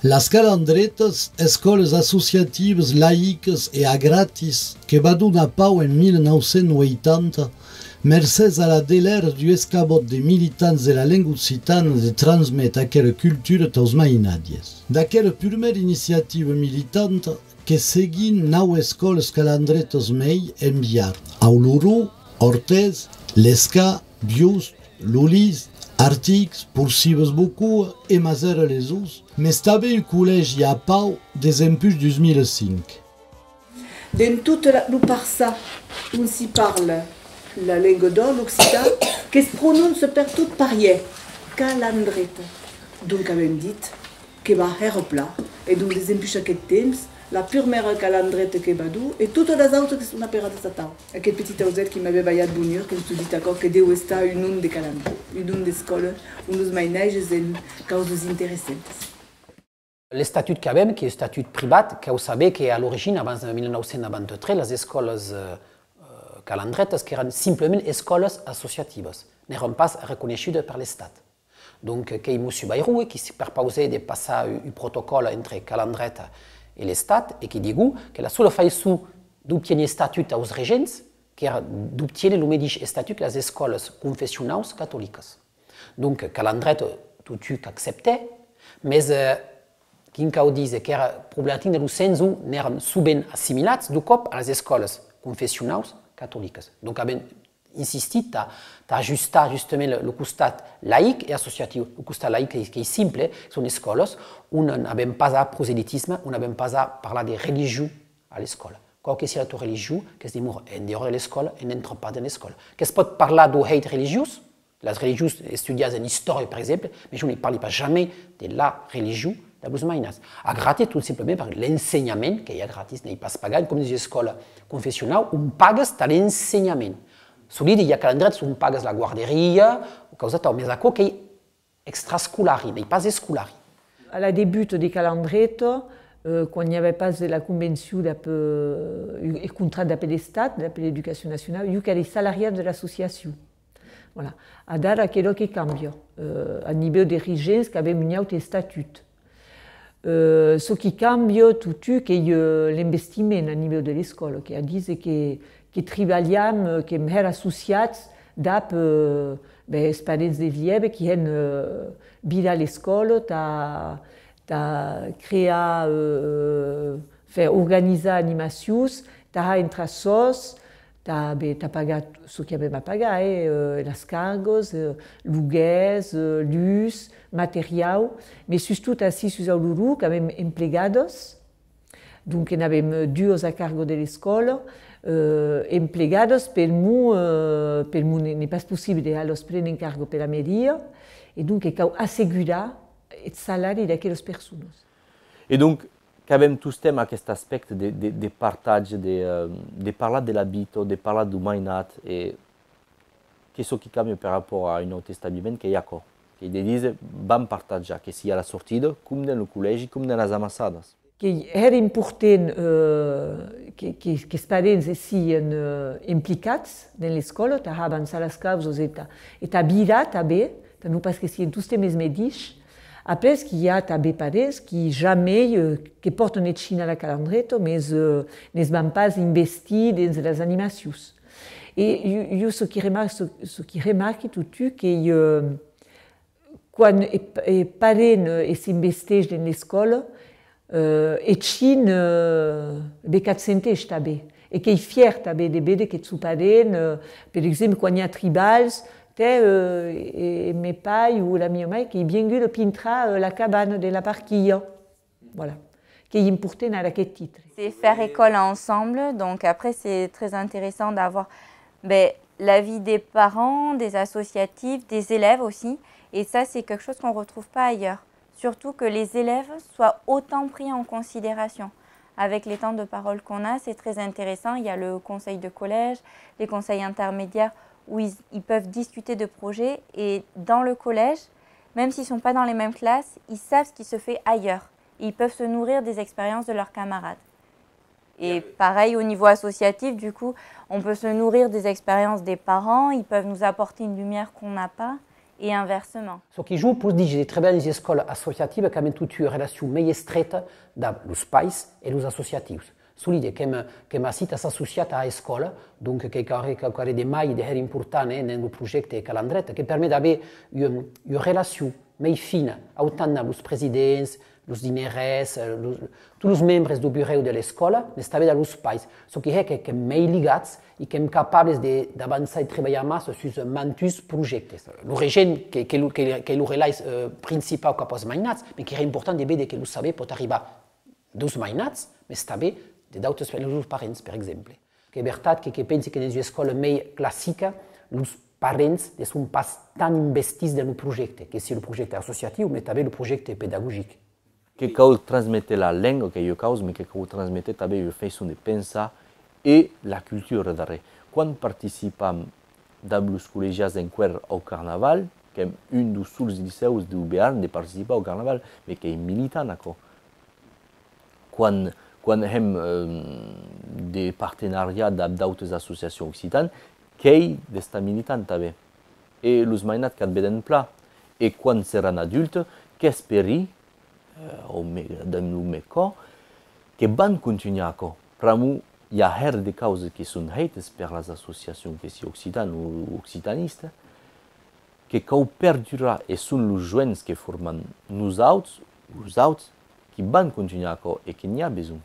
Las calandretas, escoles associatives laiques e a gratis que va donar pau en 1980 mercès a la deler du escabot de militants de la lengua occitana de transmet aquella cultura taus mainadies. D'aquella primera iniciativa militanta que seguin 9 escoles calandretas mei enviar Auluru, Orthez, Lesca, Biust, Lulis, Artix, Pourcives beaucoup et Mazera les Us, mais també un collège a Pau des impulses du 2005. Dans toute l'Uparsa, on s'y parle la langue d'or, l'occitan, qui se prononce partout pareil, calandreta. Donc, avem dit que va herpla, et donc des impulses à aquest temps, la première calandreta que va dur, et toutes les autres qui sont apérées de Satan. Aquest petit auset qui m'avait ballat de bonheur, que je dit d'accord, que deu estar une onde de calandre, une onde d'escola, uns maineges en causes intéressantes. Le statut qu'avem, qui est un statut privat, que vous savez qu'à l'origine, avant 1993, les écoles calandretes, qui étaient simplement écoles associatives, n'étaient pas reconnues par l'État. Donc, qu'il y a M. Bayrou qui s'est proposé de passer un protocole entre calandrete et l'État, et qui dit que la seule façon d'obtenir le statut aux régents, qui est d'obtenir le même statut que les écoles confessionnelles catholiques. Donc, calandrete, tout accepté, mais qui dit que era problématique dans le sens où nous éramos souvent assimilés du cop à les écoles confessionnelles catholiques. Donc, nous avons insisté à ajuster justement le costat laïque et associatif. Le costat laïque qui est simple, sont des écoles où nous n'avons pas à prosélytisme, où nous n'avons pas à parler de religion à l'école. Quoi que soit la religion, que se dit en dehors de l'école et n'entre pas dans l'école. Que se peut parler de hate religieux, les religions étudiées en histoire par exemple, mais je ne parle pas jamais de la religion. A gratis tout simplement par l'enseignement, qui est gratis, n'est pas payé, comme les écoles confessionnelles, on pague l'enseignement. Solide, il y a calendrier, on pague la guarderie, ou cause de mais à quoi qui est extrascolaire, n'est pas scolaire. À la début des calendriers, quand il n'y avait pas la convention le contrat d'appel d'État, d'appel d'éducation nationale, il y avait les salariés de l'association. Voilà. À dare, quello qui cambia. À niveau des régents qui avaient un autre statut. Ce qui cambia tout c'est l'investissement à niveau de l'école, qui a dit que travaillons, que sommes associés d'ap les parents des élèves qui ont bien l'école, créé, organiser animations, entre sos, t'as pagé ce qu'il y avait à pagar, les cargos, lugues, luz, matériel, mais surtout aussi sur Auluru, quand même emplegados. Donc, nous avons deux à cargo de l'école, emplegados, pour nous, n'est pas possible de les prendre en cargo pour la mairie, et donc, il faut assurer le salaire de ces personnes. Et donc, avem tous thème à cet aspect de partage, de parler de l'habitude, de parler du mainat, et qu'est-ce qui cambie par rapport à un autre établissement qui est d'accord, qui dit vam partager, que si à la sortie, comme dans le collège, comme dans les ambassades. Era important que les parents soient impliqués dans l'école, abans a les causes et habilitats també, non parce que siguin tous temes médics. Après, il y a des parents qui jamais qui portent une Chine à la calendrette, mais ne vont pas investir dans les animations. Et ce qui remarque tout c'est que quand les parents s'investissent dans l'école, et Chine becat sentage també. Et qui est fier també de veure que els parents, par exemple, quand il y a tribals, mes pais ou la mia mère qui est bien vu de pintra la cabane de la parquilla. Voilà. Qui est important à ce titre. C'est faire école ensemble, donc après c'est très intéressant d'avoir l'avis des parents, des associatifs, des élèves aussi. Et ça c'est quelque chose qu'on ne retrouve pas ailleurs. Surtout que les élèves soient autant pris en considération. Avec les temps de parole qu'on a, c'est très intéressant. Il y a le conseil de collège, les conseils intermédiaires, où ils peuvent discuter de projets, et dans le collège, même s'ils ne sont pas dans les mêmes classes, ils savent ce qui se fait ailleurs. Et ils peuvent se nourrir des expériences de leurs camarades. Et pareil au niveau associatif, du coup, on peut se nourrir des expériences des parents, ils peuvent nous apporter une lumière qu'on n'a pas, et inversement. Ce qui joue pour dire très bien les écoles associatives qui ont toute une relation meilleure strette entre les pays et les associatifs. C'est l'idée que ma site s'associe à l'école, donc qui a des mailles importantes dans le projet de Calandrette, qui permet d'avoir une relation meilleure fine autant les présidents, les dignitaires, tous les membres du bureau de l'école, mais aussi dans les pays. Ce qui est que meilleur liés et qui sont capables d'avancer et de travailler masse sur mantus projets. L'origine qui est le relais principal que pose mainats, mais qui est important de voir que vous savez peut arriver dos mainats, mais aussi d'autres parents, par exemple. C'est vrai que pense que dans les écoles plus classiques, les parents ne sont pas tant investis dans le projet, que c'est le projet associatif, mais aussi le projet pédagogique. Que cal transmettre la langue que je cause, mais que cal transmettre aussi la façon de penser et la culture derrière. Quand participam dans les collèges au carnaval, que un des seuls lycées du Béarn de participer au carnaval, mais qui est militant. Quand hem des partenariats avec d'autres associations occitanes, qui sont militants aussi. Et les mainats qui ont plat. Et quand seront adultes, qu'espèrent, dans le même cas, que vont continuer à faire. Il y a des causes qui sont faites par les associations qui sont occitanes ou occitanistes, qui perdurera et sont les jeunes qui forment nous autres, qui vont continuer à faire et qu'il y a besoin.